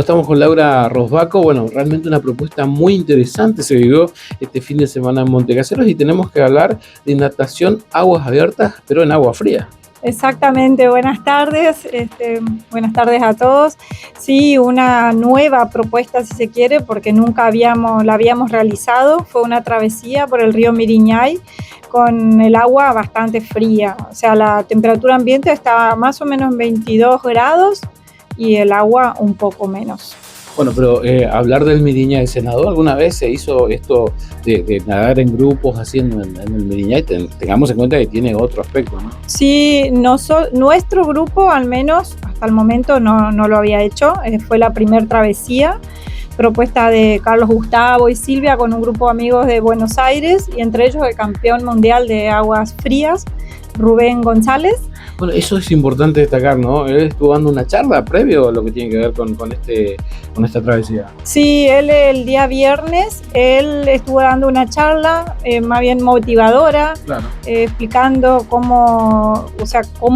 Estamos con Laura Rosbaco. Bueno, realmente una propuesta muy interesante se vivió este fin de semana en Montecaseros y tenemos que hablar de natación aguas abiertas, pero en agua fría. Exactamente, buenas tardes a todos. Sí, una nueva propuesta si se quiere, porque nunca la habíamos realizado. Fue una travesía por el río Miriñay con el agua bastante fría, o sea, la temperatura ambiente estaba más o menos en 22 grados y el agua un poco menos. Bueno, pero hablar del Miriñay, ¿senador alguna vez se hizo esto de nadar en grupos así en el Miriñay? Tengamos en cuenta que tiene otro aspecto, ¿no? Sí, nuestro grupo al menos hasta el momento no lo había hecho, fue la primera travesía, propuesta de Carlos Gustavo y Silvia con un grupo de amigos de Buenos Aires y entre ellos el campeón mundial de aguas frías, Rubén González. Bueno, eso es importante destacar, ¿no? Él estuvo dando una charla previo a lo que tiene que ver con esta travesía. Sí, él el día viernes, él estuvo dando una charla más bien motivadora, Claro. Explicando cómo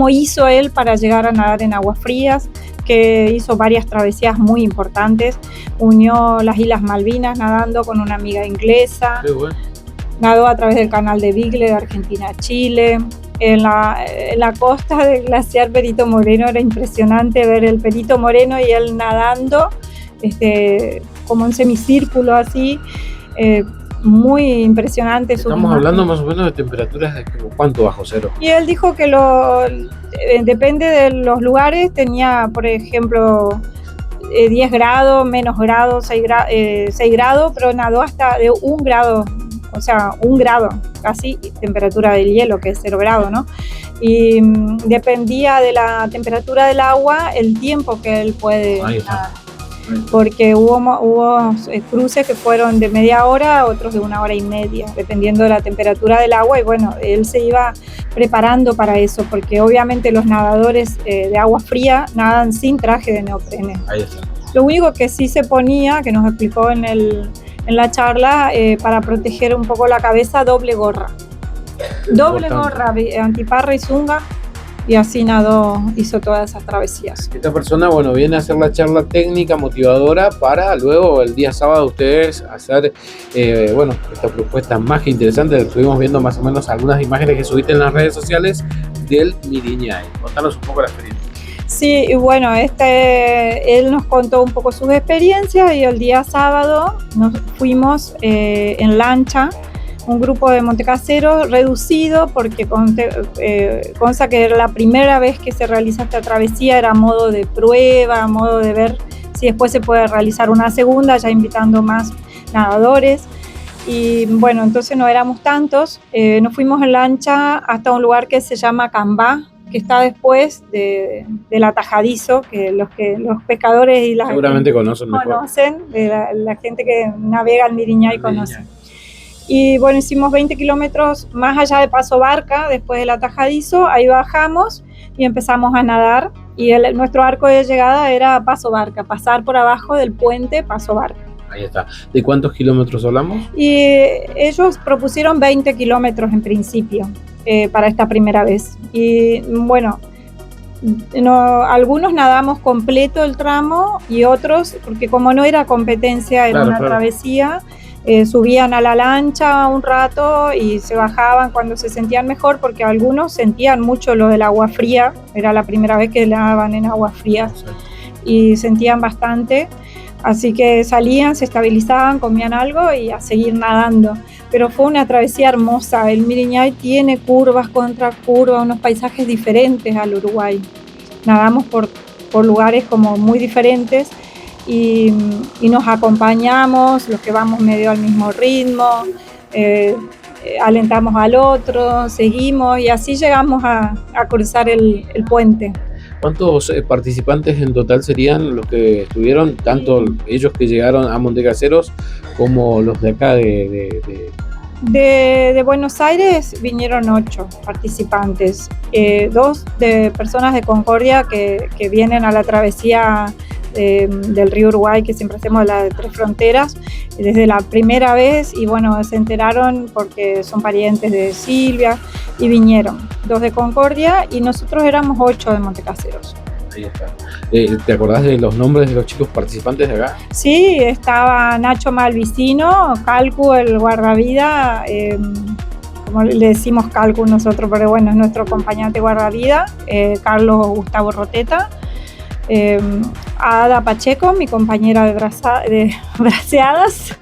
hizo él para llegar a nadar en aguas frías, que hizo varias travesías muy importantes, unió las Islas Malvinas nadando con una amiga inglesa. Qué bueno. Nadó a través del canal de Beagle de Argentina a Chile. En la costa del glaciar Perito Moreno era impresionante ver el Perito Moreno y él nadando como un semicírculo así, muy impresionante. Estamos hablando más o menos de temperaturas de ¿cuánto bajo cero? Y él dijo que depende de los lugares, tenía por ejemplo 10 grados, menos grados, 6 grados, pero nadó hasta de 1 grado. O sea, 1 grado, casi temperatura del hielo, que es 0 grados, ¿no? Y dependía de la temperatura del agua, el tiempo que él puede nadar. Porque hubo cruces que fueron de media hora, otros de 1 hora y media, dependiendo de la temperatura del agua. Y bueno, él se iba preparando para eso, porque obviamente los nadadores de agua fría nadan sin traje de neopreno. Ahí está. Lo único que sí se ponía, que nos explicó en la charla, para proteger un poco la cabeza, doble gorra. Doble gorra, antiparra y zunga, y así hizo todas esas travesías. Esta persona, bueno, viene a hacer la charla técnica, motivadora, para luego el día sábado ustedes hacer, esta propuesta más que interesante. Estuvimos viendo más o menos algunas imágenes que subiste en las redes sociales del Miriñay. Contanos un poco la experiencia. Sí, y bueno, él nos contó un poco sus experiencias y el día sábado nos fuimos en lancha, un grupo de montecaseros reducido porque consta que era la primera vez que se realiza esta travesía, era a modo de prueba, a modo de ver si después se puede realizar una segunda, ya invitando más nadadores. Y bueno, entonces no éramos tantos, nos fuimos en lancha hasta un lugar que se llama Cambá, que está después del atajadizo, que los pescadores y seguramente conocen, la gente que navega al Miriñay conoce. Y bueno, hicimos 20 kilómetros más allá de Paso Barca, después del atajadizo, ahí bajamos y empezamos a nadar, y nuestro arco de llegada era Paso Barca, pasar por abajo del puente Paso Barca. Ahí está. ¿De cuántos kilómetros hablamos? Y ellos propusieron 20 kilómetros en principio. Para esta primera vez. Y bueno, algunos nadamos completo el tramo y otros, porque como no era competencia, era una travesía, subían a la lancha un rato y se bajaban cuando se sentían mejor, porque algunos sentían mucho lo del agua fría, era la primera vez que nadaban en agua fría y sentían bastante. Así que salían, se estabilizaban, comían algo y a seguir nadando. Pero fue una travesía hermosa. El Miriñay tiene curvas contra curvas, unos paisajes diferentes al Uruguay. Nadamos por lugares como muy diferentes y nos acompañamos, los que vamos medio al mismo ritmo, alentamos al otro, seguimos y así llegamos a cruzar el puente. ¿Cuántos participantes en total serían los que estuvieron, tanto ellos que llegaron a Montecaseros como los de acá de Buenos Aires? Vinieron 8 participantes, 2 de personas de Concordia que vienen a la travesía del río Uruguay, que siempre hacemos la de 3 fronteras, desde la primera vez, y bueno, se enteraron porque son parientes de Silvia y vinieron 2 de Concordia y nosotros éramos 8 de Montecaseros. Ahí está. ¿Te acordás de los nombres de los chicos participantes de acá? Sí, estaba Nacho Malvicino, Calcu, el guardavida, como le decimos Calcu nosotros, pero bueno, es nuestro acompañante guardavida, Carlos Gustavo Roteta, Ada Pacheco, mi compañera de braceadas,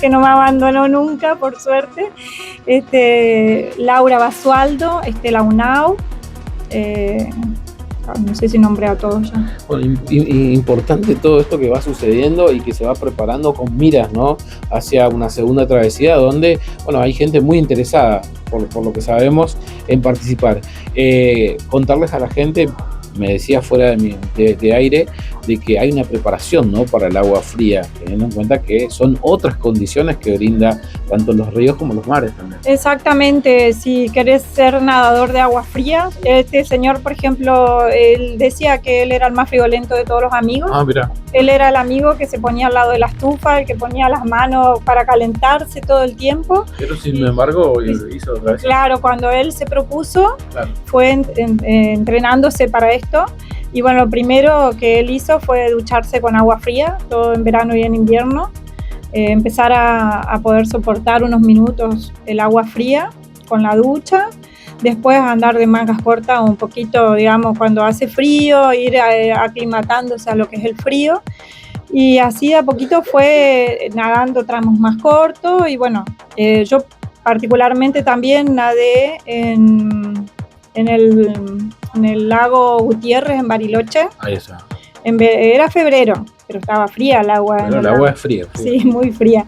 que no me abandonó nunca, por suerte, Laura Basualdo, Estela Unau, no sé si nombré a todos ya. Bueno, importante todo esto que va sucediendo y que se va preparando con miras, ¿no?, hacia una segunda travesía donde, bueno, hay gente muy interesada, por lo que sabemos, en participar. Contarles a la gente, me decía fuera de aire, de que hay una preparación, ¿no?, para el agua fría, teniendo en cuenta que son otras condiciones que brinda tanto los ríos como los mares también. Exactamente, si querés ser nadador de agua fría, este señor, por ejemplo, él decía que él era el más friolento de todos los amigos. Ah, mira. Él era el amigo que se ponía al lado de la estufa, el que ponía las manos para calentarse todo el tiempo. Pero sin embargo, hizo otra vez. Claro, cuando él se propuso, Claro, fue entrenándose para esto. Y bueno, lo primero que él hizo fue ducharse con agua fría, todo en verano y en invierno. Empezar a poder soportar unos minutos el agua fría con la ducha. Después andar de mangas cortas un poquito, digamos, cuando hace frío, ir aclimatándose a lo que es el frío. Y así de a poquito fue nadando tramos más cortos. Y bueno, yo particularmente también nadé en el lago Gutiérrez, en Bariloche. ahí está. Era febrero, pero estaba fría el agua. Pero el agua es fría. Sí, muy fría.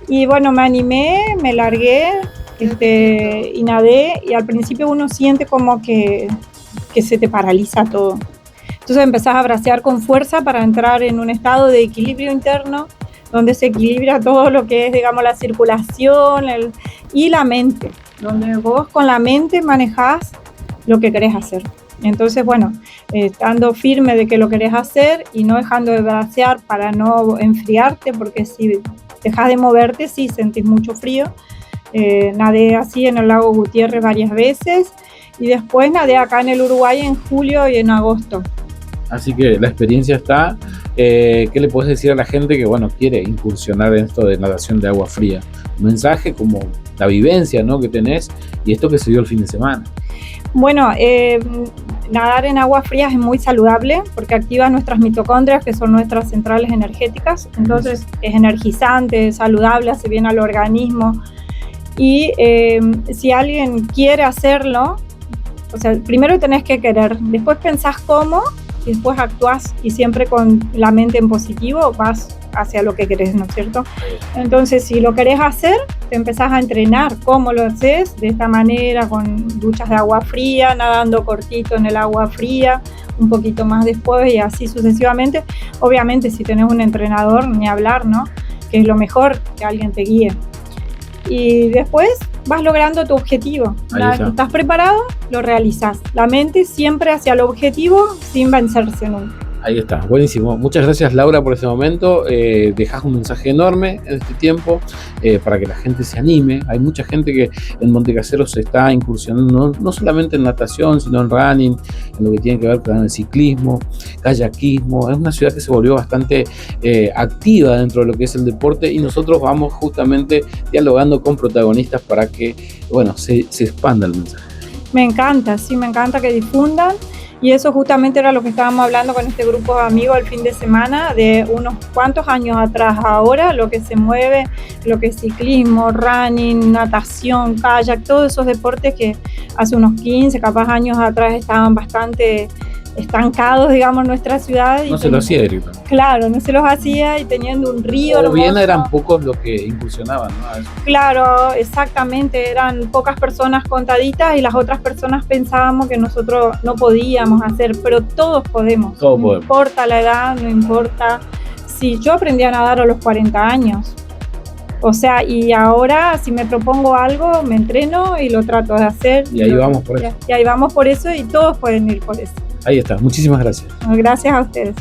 Y bueno, me animé, me largué y nadé, y al principio uno siente como que se te paraliza todo. Entonces empezás a bracear con fuerza para entrar en un estado de equilibrio interno, donde se equilibra todo lo que es, digamos, la circulación y la mente, donde vos con la mente manejás lo que querés hacer. Entonces, bueno, estando firme de que lo querés hacer y no dejando de bracear para no enfriarte, porque si dejas de moverte, sí sentís mucho frío. Nadé así en el lago Gutiérrez varias veces y después nadé acá en el Uruguay en julio y en agosto. Así que la experiencia está. ¿Qué le puedes decir a la gente que, bueno, quiere incursionar en esto de natación de agua fría? Un mensaje como la vivencia, ¿no?, que tenés y esto que se dio el fin de semana. Bueno, nadar en aguas frías es muy saludable porque activa nuestras mitocondrias, que son nuestras centrales energéticas. Entonces es energizante, es saludable, hace bien al organismo. Y si alguien quiere hacerlo, o sea, primero tenés que querer, después pensás cómo y después actuás, y siempre con la mente en positivo vas hacia lo que querés, ¿no es cierto? Entonces, si lo querés hacer, te empezás a entrenar cómo lo haces, de esta manera, con duchas de agua fría, nadando cortito en el agua fría, un poquito más después y así sucesivamente. Obviamente, si tenés un entrenador, ni hablar, ¿no?, que es lo mejor, que alguien te guíe. Y después vas logrando tu objetivo. Estás preparado, lo realizas. La mente siempre hacia el objetivo sin vencerse nunca. Ahí está, buenísimo. Muchas gracias, Laura, por ese momento. Dejás un mensaje enorme en este tiempo para que la gente se anime. Hay mucha gente que en Montecaseros se está incursionando no solamente en natación, sino en running, en lo que tiene que ver con el ciclismo, kayakismo. Es una ciudad que se volvió bastante activa dentro de lo que es el deporte, y nosotros vamos justamente dialogando con protagonistas para que, bueno, se expanda el mensaje. Me encanta, sí, me encanta que difundan. Y eso justamente era lo que estábamos hablando con este grupo de amigos el fin de semana, de unos cuantos años atrás. Ahora lo que se mueve, lo que es ciclismo, running, natación, kayak, todos esos deportes que hace unos 15, capaz años atrás estaban bastante estancados, digamos, en nuestra ciudad. No se lo hacía directo. Claro, no se los hacía, y teniendo un río hermoso. O bien eran pocos los que incursionaban, ¿no? Claro, exactamente, eran pocas personas contaditas y las otras personas pensábamos que nosotros no podíamos hacer, pero todos podemos. Todos no podemos. Importa la edad, no importa. Sí, yo aprendí a nadar a los 40 años. O sea, y ahora si me propongo algo, me entreno y lo trato de hacer. Y ahí vamos por eso. Y ahí vamos por eso, y todos pueden ir por eso. Ahí está, muchísimas gracias. Gracias a ustedes.